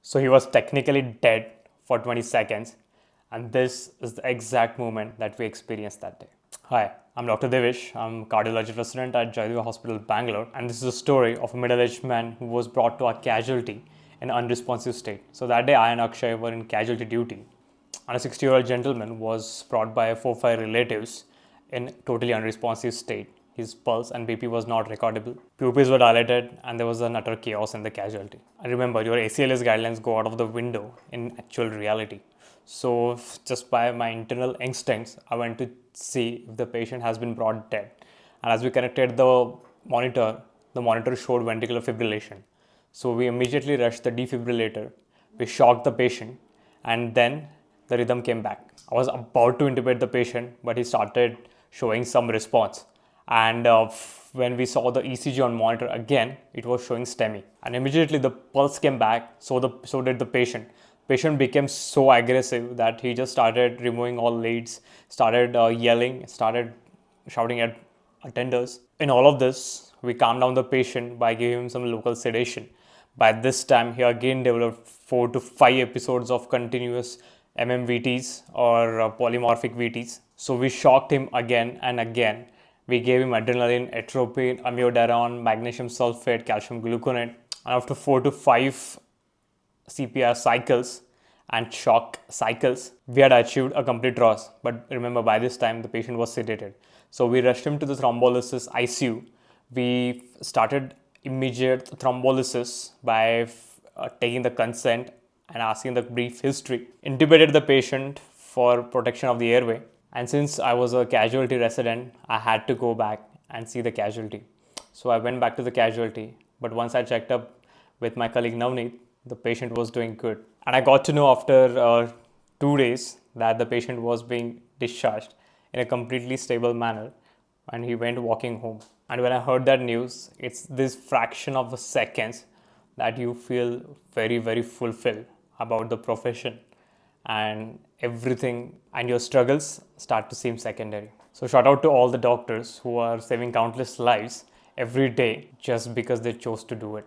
So he was technically dead for 20 seconds, and this is the exact moment that we experienced that day. Hi, I'm Dr. Devish. I'm cardiologist resident at Jayadeva Hospital, Bangalore, and this is a story of a middle-aged man who was brought to our casualty in an unresponsive state. So that day, I and Akshay were in casualty duty, and a 60-year-old gentleman was brought by 4-5 relatives in totally unresponsive state. His pulse and BP was not recordable. Pupils were dilated and there was an utter chaos in the casualty. And remember, your ACLS guidelines go out of the window in actual reality. So just by my internal instincts, I went to see if the patient has been brought dead. And as we connected the monitor showed ventricular fibrillation. So we immediately rushed the defibrillator. We shocked the patient and then the rhythm came back. I was about to intubate the patient, but he started showing some response. And when we saw the ECG on monitor again, it was showing STEMI. And immediately the pulse came back, so did the patient. Patient became so aggressive that he just started removing all leads, started yelling, started shouting at attenders. In all of this, we calmed down the patient by giving him some local sedation. By this time, he again developed 4 to 5 episodes of continuous MMVTs or polymorphic VTs. So we shocked him again and again. We gave him adrenaline, atropine, amiodarone, magnesium sulfate, calcium gluconate. And after 4 to 5 CPR cycles and shock cycles, we had achieved a complete ROS. But remember, by this time, the patient was sedated. So we rushed him to the thrombolysis ICU. We started immediate thrombolysis by taking the consent and asking the brief history. Intubated the patient for protection of the airway. And since I was a casualty resident, I had to go back and see the casualty. So I went back to the casualty. But once I checked up with my colleague Navneet, the patient was doing good. And I got to know after 2 days that the patient was being discharged in a completely stable manner and he went walking home. And when I heard that news, it's this fraction of a seconds that you feel very, very fulfilled about the profession, and everything and your struggles start to seem secondary. So shout out to all the doctors who are saving countless lives every day just because they chose to do it.